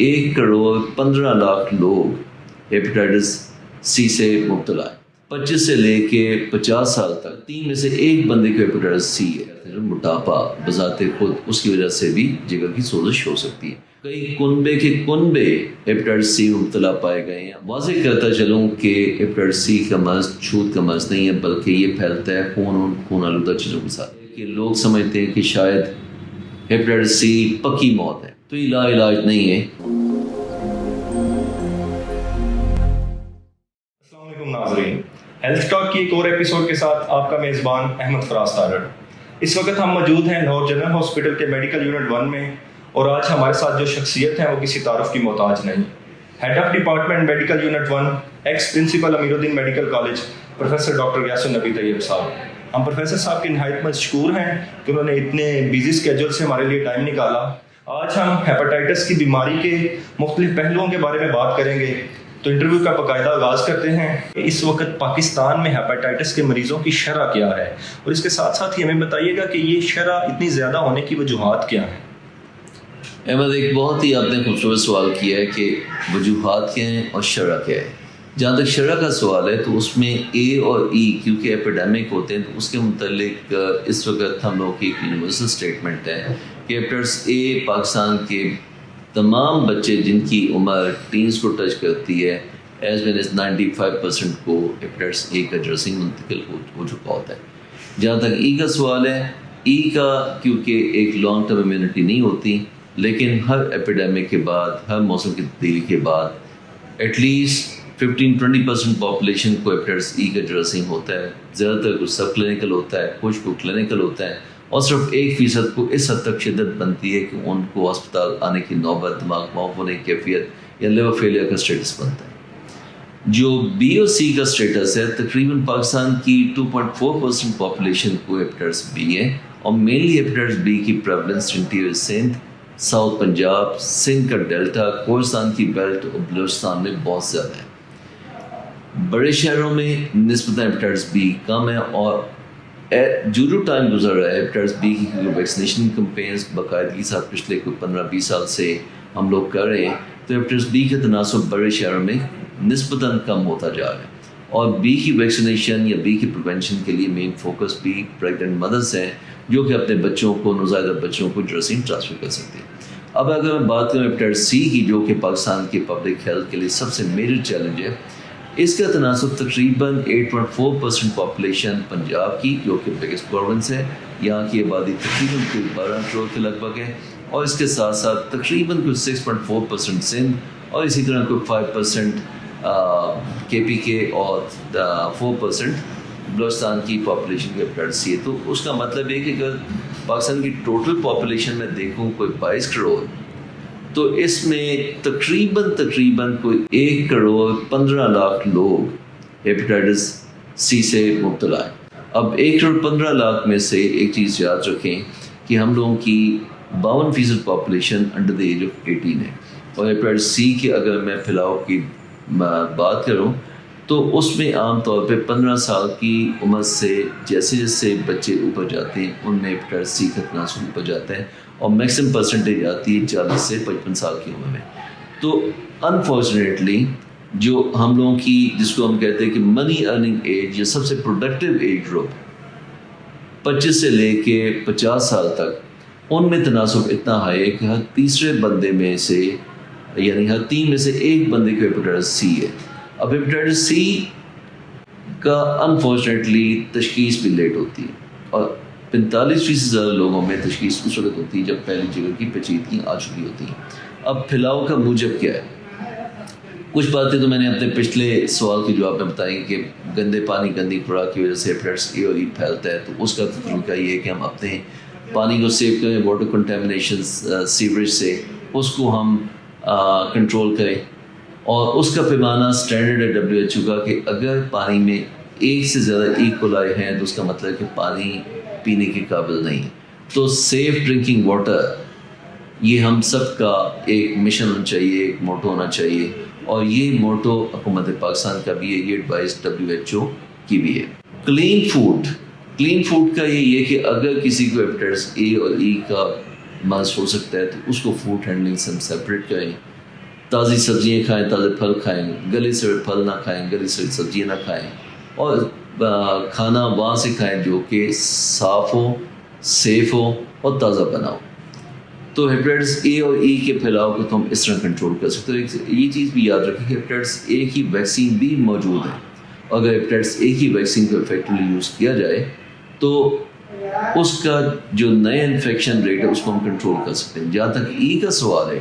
1,15,00,000 لوگ ہیپیٹائٹس سی سے مبتلا ہیں. 25 سے لے کے 50 سال تک 3 میں سے 1 بندے کو ہیپیٹائٹس سی ہے. موٹاپا بذات خود اس کی وجہ سے بھی جگر کی سوزش ہو سکتی ہے. کئی کنبے کے کنبے ہیپیٹائٹس سی مبتلا پائے گئے ہیں. واضح کرتا چلوں کہ ہیپیٹائٹس سی کا مرض چھوت کا مرض نہیں ہے، بلکہ یہ پھیلتا ہے خون آلودہ چیزوں کے ساتھ. کہ لوگ سمجھتے ہیں کہ شاید ہیپیٹائٹس سی پکی موت ہے، تو یہ لا علاج نہیں ہے. السلام علیکم ناظرین، ہیلتھ ٹاک کی ایک اور ایپیسوڈ کے ساتھ آپ کا میزبان احمد فراز تارڑ. اس وقت ہم موجود ہیں لاہور جنرل ہاسپٹل کے میڈیکل یونٹ 1 میں، اور آج ہمارے ساتھ جو شخصیت ہے وہ کسی تعارف کی محتاج نہیں. Head of department medical unit 1، ex principal Amir Uddin medical college, professor doctor Ghiyas Unnabi Tayyab صاحب. ہم پروفیسر صاحب کے نہایت مشکور ہیں کہ انہوں نے اتنے بیزی اسکیجول سے ہمارے لیے ٹائم نکالا. آج ہم ہیپاٹائٹس کی بیماری کے مختلف پہلوؤں کے بارے میں بات کریں گے. تو انٹرویو کا باقاعدہ آغاز کرتے ہیں. اس وقت پاکستان میں ہیپاٹائٹس کے مریضوں کی شرح کیا ہے، اور اس کے ساتھ ساتھ ہی ہمیں بتائیے گا کہ یہ شرح اتنی زیادہ ہونے کی وجوہات کیا ہیں. احمد، ایک بہت ہی آپ نے خوبصورت سوال کیا ہے کہ وجوہات کیا ہیں اور شرح کیا ہے. جہاں تک شرح کا سوال ہے تو اس میں اے اور ای کیونکہ ایپیڈیمک ہوتے ہیں، تو اس کے متعلق اس وقت ہم لوگ کی ایک یونیورسل اسٹیٹمنٹ ہے کہ ہیپیٹائٹس اے پاکستان کے تمام بچے جن کی عمر ٹینز کو ٹچ کرتی ہے، ایز ویل ایز 95% کو ہیپیٹائٹس اے کا جراثیم منتقل ہو چکا ہوتا ہے. جہاں تک ای کا سوال ہے، ای کا کیونکہ ایک لانگ ٹرم امیونٹی نہیں ہوتی، لیکن ہر ایپیڈیمک کے بعد، ہر موسم کی تبدیلی کے بعد ایٹ لیسٹ 15-20% پاپولیشن کو ہیپیٹائٹس ای کا جراثیم ہوتا ہے. زیادہ تر کچھ سب کلینکل ہوتا ہے، کچھ کو کلینکل ہوتا ہے، اور صرف 1% کو اس حد تک شدت بنتی ہے کہ ان کو ہسپتال آنے کی نوبت، دماغ معاف ہونے کی کیفیت یا لیور فیلئر کا اسٹیٹس بنتا ہے. جو بی اور سی کا اسٹیٹس ہے، تقریباً پاکستان کی 2.4% پاپولیشن کو ہیپیٹائٹس بی ہے، اور مینلی ہیپیٹائٹس بی کی prevalence interior Sindh, south Punjab, Sindh کا ڈیلٹا، کوہستان کی بیلٹ اور بلوچستان میں بہت زیادہ ہے. بڑے شہروں میں نسبتاً ہیپیٹائٹس بی کم ہے، اور جو ٹائم گزر رہا ہے ہیپیٹائٹس بی کی ویکسینیشن کمپینز باقاعدگی کے ساتھ پچھلے کوئی 15-20 سال سے ہم لوگ کر رہے ہیں، تو ہیپیٹائٹس بی کا تناسب بڑے شہروں میں نسبتاً کم ہوتا جا رہا ہے. اور بی کی ویکسینیشن یا بی کی پریونشن کے لیے مین فوکس بھی پریگننٹ مدرس ہیں، جو کہ اپنے بچوں کو، نوزائیدہ بچوں کو جراثیم ٹرانسفر کر سکتے ہیں. اب اگر میں بات کروں ہیپیٹائٹس سی کی، جو کہ پاکستان کے پبلک ہیلتھ کے لیے سب سے میجر چیلنج ہے، اس کا تناسب تقریباً 8.4% پاپولیشن پنجاب کی، جو کہ بگسٹ پروونس ہے، یہاں کی آبادی تقریباً کوئی 12 کروڑ کے لگ بھگ ہے، اور اس کے ساتھ ساتھ تقریباً کوئی 6.4% سندھ، اور اسی طرح کوئی 5% کے پی کے اور 4% بلوچستان کی پاپولیشن کے ہیپیٹائٹس سی ہے. تو اس کا مطلب ہے کہ اگر پاکستان کی ٹوٹل پاپولیشن میں دیکھوں کوئی 22 کروڑ، تو اس میں تقریباً کوئی 1,15,00,000 لوگ ہیپیٹائٹس سی سے مبتلا ہیں. اب 1,15,00,000 میں سے ایک چیز یاد رکھیں کہ ہم لوگوں کی 52% population under the age of 18 ہے، اور ہیپیٹائٹس سی کی اگر میں پھیلاؤ کی بات کروں تو اس میں عام طور پہ 15 سال کی عمر سے جیسے جیسے بچے اوپر جاتے ہیں، ان میں ہیپیٹائٹس سی کا تناسب اوپر جاتا ہے، اور میکسیمم پرسنٹیج آتی ہے 40 سے 55 سال کی عمر میں. تو انفارچونیٹلی جو ہم لوگوں کی، جس کو ہم کہتے ہیں کہ منی ارننگ ایج، یا سب سے پروڈکٹیو ایج گروپ 25 سے لے کے 50 سال تک، ان میں تناسب اتنا ہائی ہے کہ ہر تیسرے بندے میں سے، یعنی ہر 3 میں سے 1 بندے کو ہیپیٹائٹس سی ہے. اب ہیپیٹائٹس سی کا انفارچونیٹلی تشخیص بھی لیٹ ہوتی ہے، اور 45% سے زیادہ لوگوں میں تشخیص اس وقت ہوتی ہے جب پہلی جگر کی پیچیدگیاں آ چکی ہوتی ہیں. اب پھیلاؤ کا موجب کیا ہے؟ کچھ باتیں تو میں نے اپنے پچھلے سوال کے جواب میں بتائی کہ گندے پانی، گندی خوراک کی وجہ سے ہیپیٹائٹس اے اور ای پھیلتا ہے. تو اس کا طریقہ یہ ہے کہ ہم اپنے پانی کو سیو کریں، واٹر کنٹامنیشن سیوریج سے اس کو ہم کنٹرول کریں، اور اس کا پیمانہ اسٹینڈرڈ ہے WHO کا کہ اگر پانی میں 1 سے زیادہ ای کولائی ہیں تو اس کا مطلب ہے کہ پانی پینے کے قابل نہیں. تو سیف ڈرنکنگ واٹر، یہ ہم سب کا ایک مشن ہونا چاہیے، ایک موٹو ہونا چاہیے، اور یہ موٹو حکومت پاکستان کا بھی ہے، یہ ایڈوائز WHO کی بھی ہے. کلین فوڈ کا یہ ہے کہ اگر کسی کو ہیپیٹائٹس اے اور ای کا مرض ہو سکتا ہے تو اس کو فوڈ ہینڈلنگ سے ہم سیپریٹ کریں. تازی سبزیاں کھائیں، تازے پھل کھائیں، گلے سے پھل نہ کھائیں، گلی سے سبزیاں نہ کھائیں، اور کھانا وہاں سے کھائیں جو کہ صاف ہو، سیف ہو اور تازہ بنا ہو۔ تو ہیپیٹائٹس اے اور ای کے پھیلاؤ کو تو ہم اس طرح کنٹرول کر سکتے ہیں۔ یہ چیز بھی یاد رکھیں کہ ہیپیٹائٹس اے کی ویکسین بھی موجود ہے، اگر ہیپیٹائٹس اے کی ویکسین کو افیکٹولی یوز کیا جائے تو اس کا جو نئے انفیکشن ریٹ ہے اس کو ہم کنٹرول کر سکتے ہیں۔ جہاں تک ای کا سوال ہے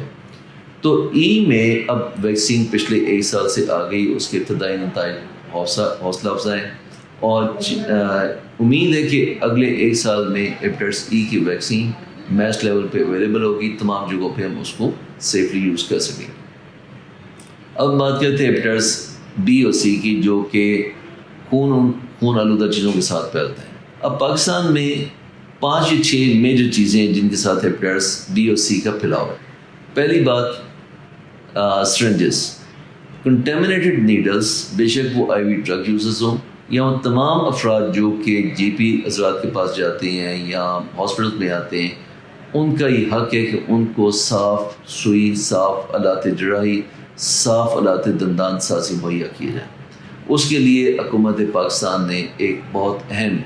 تو ای میں اب ویکسین پچھلے 1 سال سے آ گئی، اس کے ابتدائی نتائج حوصلہ افزا ہے، اور امید ہے کہ اگلے 1 سال میں ہیپیٹائٹس ای کی ویکسین میس لیول پہ اویلیبل ہوگی، تمام جگہوں پہ ہم اس کو سیفلی یوز کر سکیں۔ اب بات کرتے ہیں ہیپیٹائٹس بی اور سی کی، جو کہ خون آلودہ چیزوں کے ساتھ پھیلتے ہیں۔ اب پاکستان میں 5 یا 6 میجر چیزیں ہیں جن کے ساتھ ہیپیٹائٹس بی اور سی کا پھیلاؤ ہے۔ پہلی بات سرنجز، کنٹیمنیٹڈ نیڈلز، بے شک وہ آئی وی ڈرگ یوزرز ہوں یا وہ تمام افراد جو کہ جی پی حضرات کے پاس جاتے ہیں یا ہاسپٹل میں آتے ہیں، ان کا یہ حق ہے کہ ان کو صاف سوئی، صاف آلات جراحی، صاف آلات دندان سازی مہیا کیے جائیں۔ اس کے لیے حکومت پاکستان نے ایک بہت اہم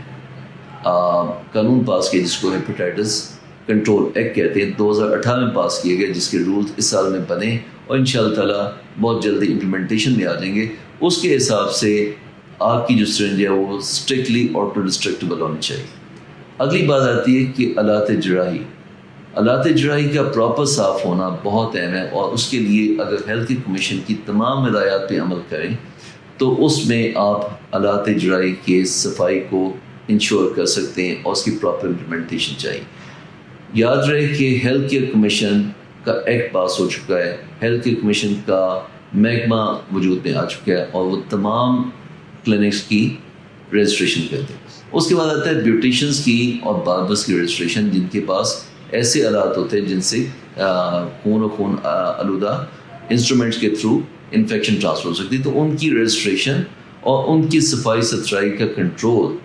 قانون پاس کیا جس کو ہیپیٹائٹس کنٹرول ایکٹ کہتے ہیں، 2018 میں پاس کیے گئے، جس کے رولز اس سال میں بنے اور انشاءاللہ تعالیٰ بہت جلدی امپلیمنٹیشن میں آ جائیں گے۔ اس کے حساب سے آپ کی جو سرنج ہے وہ اسٹرکٹلی آٹو ڈسٹرکٹیبل ہونی چاہیے۔ اگلی بات آتی ہے کہ آلات جراحی کا پراپر صاف ہونا بہت اہم ہے، اور اس کے لیے اگر ہیلتھ کمیشن کی تمام ہدایات پہ عمل کریں تو اس میں آپ آلات جراحی کے صفائی کو انشور کر سکتے ہیں، اور اس کی پراپر امپلیمنٹیشن چاہیے۔ یاد رہے کہ ہیلتھ کیئر کمیشن کا ایکٹ پاس ہو چکا ہے، ہیلتھ کیئر کمیشن کا محکمہ وجود میں آ چکا ہے، اور وہ تمام کلینکس کی رجسٹریشن کرتے ہیں۔ اس کے بعد آتا ہے بیوٹیشنز کی اور باربرس کی رجسٹریشن، جن کے پاس ایسے آلات ہوتے ہیں جن سے خون آلودہ انسٹرومنٹس کے تھرو انفیکشن ٹرانسفر ہو سکتی ہے، تو ان کی رجسٹریشن اور ان کی صفائی ستھرائی کا کنٹرول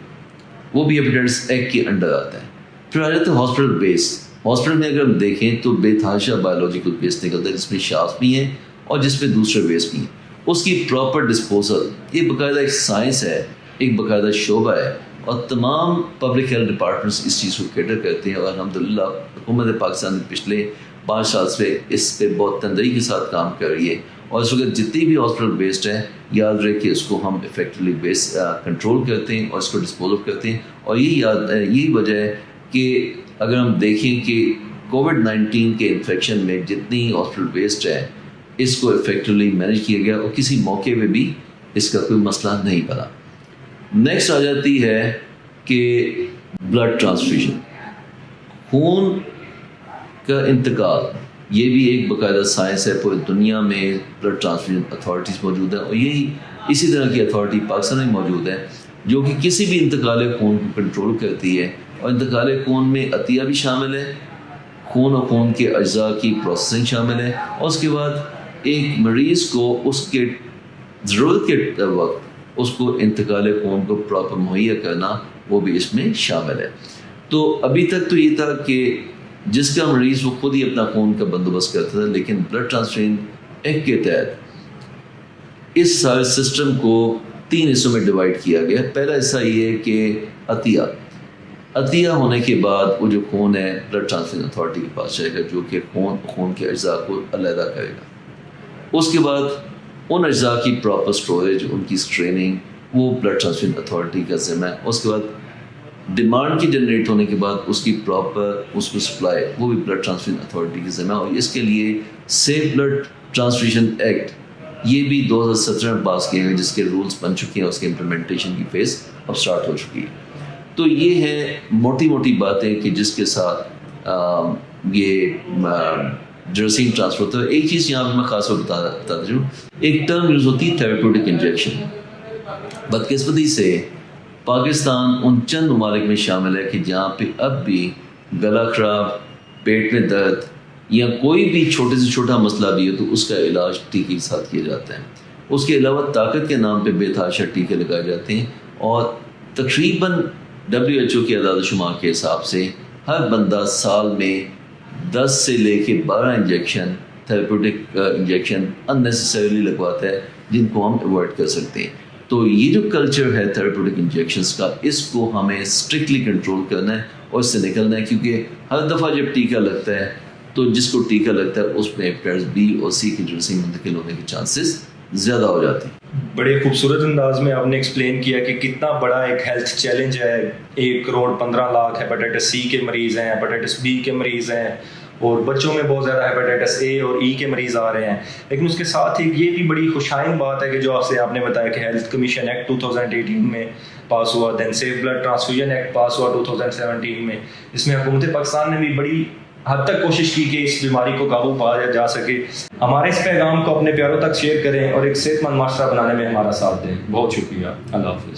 وہ بھی ہیپیٹائٹس ایکٹ کے انڈر آتا ہے۔ پھر آ جاتے ہیں ہاسپٹل بیس۔ ہاسپٹل میں اگر ہم دیکھیں تو بے تحاشا بایولوجیکل ویسٹ نکلتا ہے، جس میں شاز بھی ہیں اور جس میں دوسرے ویسٹ بھی ہیں۔ اس کی پراپر ڈسپوزل یہ باقاعدہ ایک سائنس ہے، ایک باقاعدہ شعبہ ہے، اور تمام پبلک ہیلتھ ڈپارٹمنٹس اس چیز کو کیٹر کرتے ہیں، اور الحمدللہ حکومت پاکستان نے پچھلے 5 سال سے اس پہ بہت تندرستی کے ساتھ کام کر رہی ہے، اور اس وقت جتنی بھی ہاسپٹل ویسٹ ہے یاد رہے کہ اس کو ہم افیکٹولی کنٹرول کرتے ہیں اور اس کو ڈسپوز آف کرتے ہیں۔ اور یہی وجہ ہے کہ اگر ہم دیکھیں کہ کووڈ-19 کے انفیکشن میں جتنی ہاسپٹل ویسٹ ہے اس کو افیکٹولی مینیج کیا گیا، اور کسی موقع پہ بھی اس کا کوئی مسئلہ نہیں بنا۔ نیکسٹ آ جاتی ہے کہ بلڈ ٹرانسفیوژن، خون کا انتقال، یہ بھی ایک باقاعدہ سائنس ہے۔ پوری دنیا میں بلڈ ٹرانسفیوژن اتھارٹیز موجود ہیں، اور اسی طرح کی اتھارٹی پاکستان میں موجود ہے جو کہ کسی بھی انتقال خون کو کنٹرول کرتی ہے، اور انتقال خون میں عطیہ بھی شامل ہے، خون اور خون کے اجزاء کی پروسیسنگ شامل ہے، اور اس کے بعد ایک مریض کو اس کے ضرورت کے وقت اس کو انتقال خون کو پراپر مہیا کرنا وہ بھی اس میں شامل ہے۔ تو ابھی تک تو یہ تھا کہ جس کا مریض وہ خود ہی اپنا خون کا بندوبست کرتا تھا، لیکن بلڈ ٹرانسفیوژن ایکٹ کے تحت اس سارے سسٹم کو 3 حصوں میں ڈیوائڈ کیا گیا۔ پہلا حصہ یہ ہے کہ عطیہ ہونے کے بعد وہ جو خون ہے بلڈ ٹرانسفیوژن اتھارٹی کے پاس جائے گا، جو کہ خون کے اجزاء کو علیحدہ کرے گا۔ اس کے بعد ان اجزاء کی پراپر سٹوریج، ان کی اسکریننگ وہ بلڈ ٹرانسفیوژن اتھارٹی کا ذمہ ہے۔ اس کے بعد ڈیمانڈ کی جنریٹ ہونے کے بعد اس کی پراپر اس کو سپلائی وہ بھی بلڈ ٹرانسفیوژن اتھارٹی کی ذمہ ہے، اور اس کے لیے سیف بلڈ ٹرانسفیوژن ایکٹ یہ بھی 2017 میں پاس کیے گئے، جس کے رولز بن چکے ہیں، اس کے امپلیمنٹیشن کی فیز اب سٹارٹ ہو چکی ہے۔ تو یہ ہے موٹی باتیں کہ جس کے ساتھ یہ جراثیم ٹرانسفر ہوتا ہے۔ ایک چیز یہاں پہ میں خاص طور بتاتا ہوں، ایک ٹرم یوز ہوتی ہے تھیراپیوٹک انجیکشن۔ بدقسمتی سے پاکستان ان چند ممالک میں شامل ہے کہ جہاں پہ اب بھی گلا خراب، پیٹ میں درد یا کوئی بھی چھوٹے سے چھوٹا مسئلہ بھی ہو تو اس کا علاج ٹیکے کے ساتھ کیا جاتا ہے۔ اس کے علاوہ طاقت کے نام پہ بے تحاشا ٹیکے لگائے جاتے ہیں، اور تقریباً WHO کے اعداد و شمار کے حساب سے ہر بندہ سال میں 10 سے لے کے 12 انجیکشن تھراپیوٹک انجیکشن اننیسیسریلی لگواتا ہے جن کو ہم اوائڈ کر سکتے ہیں. تو یہ جو کلچر ہے تھراپیوٹک انجیکشنس کا، اس کو ہمیں اسٹرکٹلی کنٹرول کرنا ہے اور اس سے نکلنا ہے، کیونکہ ہر دفعہ جب ٹیکہ لگتا ہے تو جس کو ٹیکہ لگتا ہے اس میں ہیپیٹائٹس بی اور سی کی جراثیم منتقل ہونے کے چانسز زیادہ ہو جاتے ہیں. بڑے خوبصورت انداز میں آپ نے ایکسپلین کیا کہ کتنا بڑا ایک ہیلتھ چیلنج ہے. 1,15,00,000 ہیپاٹائٹس سی کے مریض ہیں، ہیپاٹائٹس بی کے مریض ہیں، اور بچوں میں بہت زیادہ ہیپاٹائٹس اے اور ای کے مریض آ رہے ہیں. لیکن اس کے ساتھ ہی یہ بھی بڑی خوشائن بات ہے کہ جو آپ نے بتایا کہ ہیلتھ کمیشن ایکٹ 2018 میں پاس ہوا، دین سیف بلڈ ٹرانسفیوژن ایکٹ پاس ہوا 2017 میں. اس میں حکومت پاکستان نے بھی بڑی حد تک کوشش کی کہ اس بیماری کو قابو پایا جا سکے. ہمارے اس پیغام کو اپنے پیاروں تک شیئر کریں اور ایک صحت مند معاشرہ بنانے میں ہمارا ساتھ دیں. بہت شکریہ. اللہ حافظ.